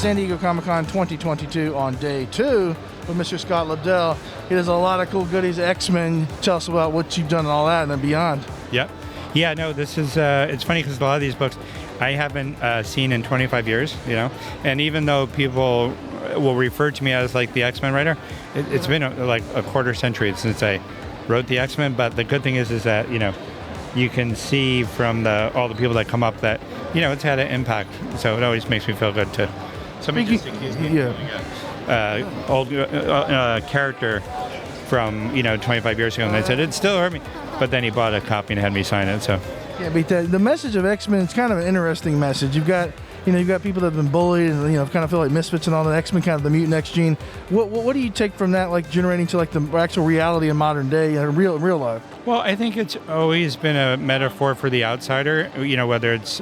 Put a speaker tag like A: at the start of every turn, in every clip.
A: San Diego Comic-Con 2022 on day 2 with Mr. Scott Lobdell. He does a lot of cool goodies, X-Men. Tell us about what you've done and all that and then beyond.
B: Yep. Yeah, no, this is, it's funny because a lot of these books I haven't seen in 25 years, you know, and even though people will refer to me as like the X-Men writer, it's been like a quarter century since I wrote the X-Men, but the good thing is that, you know, you can see from all the people that come up that, you know, it's had an impact, so it always makes me feel good to somebody just accused me of being old character from, you know, 25 years ago, and I said, it still hurt me, but then he bought a copy and had me sign it, so.
A: Yeah, but the message of X-Men is kind of an interesting message. You've got people that have been bullied and, you know, kind of feel like misfits and all that. X-Men, kind of the mutant X gene. What do you take from that, like generating to like the actual reality in modern day, real life?
B: Well, I think it's always been a metaphor for the outsider. You know, whether it's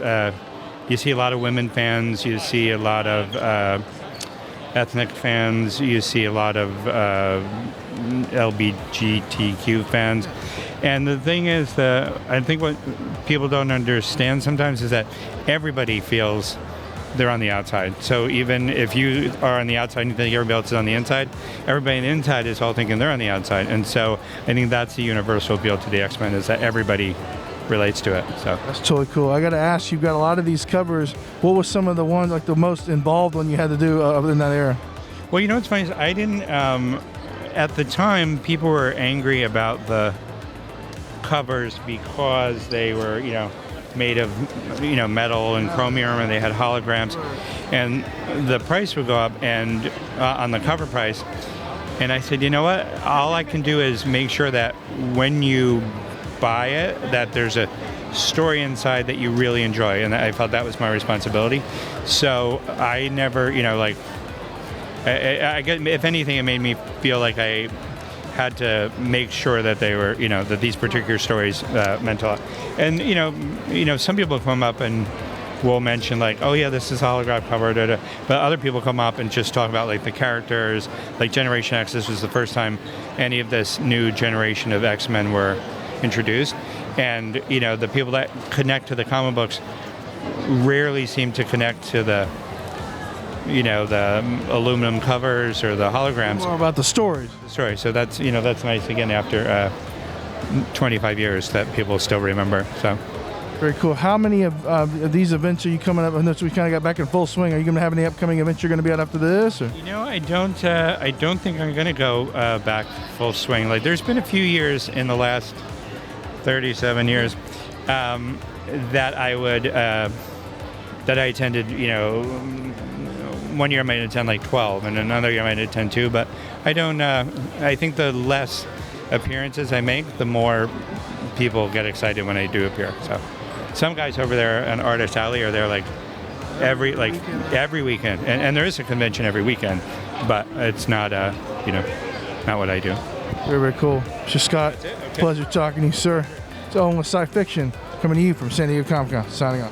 B: you see a lot of women fans, you see a lot of ethnic fans, you see a lot of LGBTQ fans. And the thing is that I think what people don't understand sometimes is that everybody feels they're on the outside. So even if you are on the outside and you think everybody else is on the inside, everybody on the inside is all thinking they're on the outside. And so I think that's the universal appeal to the X-Men, is that everybody relates to it. So
A: that's totally cool. I got to ask, you've got a lot of these covers. What was some of the ones, like the most involved one you had to do in that era?
B: Well, you know what's funny is I didn't, at the time, people were angry about the covers because they were, you know, made of, you know, metal and chromium, and they had holograms, and the price would go up and on the cover price. And I said, you know what? All I can do is make sure that when you buy it, that there's a story inside that you really enjoy, and I felt that was my responsibility. So I never, you know, like, I get, if anything, it made me feel like I had to make sure that they were, you know, that these particular stories meant a lot. And you know, some people come up and will mention like, oh yeah, this is a holograph cover, but other people come up and just talk about like the characters, like Generation X. This was the first time any of this new generation of X-Men were introduced, and you know, the people that connect to the comic books rarely seem to connect to the, you know, the aluminum covers or the holograms.
A: More about the stories.
B: So that's, you know, that's nice again after 25 years that people still remember. So
A: very cool. How many of these events are you coming up? And we kind of got back in full swing. Are you going to have any upcoming events you're going to be at after this? Or?
B: You know, I don't think I'm going to go back full swing. Like, there's been a few years in the last 37 years that I would that I attended. You know, one year I might attend like 12, and another year I might attend 2. But I don't. I think the less appearances I make, the more people get excited when I do appear. So, some guys over there on Artist Alley are there like every weekend, and there is a convention every weekend, but it's not you know, not what I do.
A: Very, very cool. Mr. Scott, okay. Pleasure talking to you, sir. It's Owen with Sci Fiction, coming to you from San Diego Comic-Con. Signing off.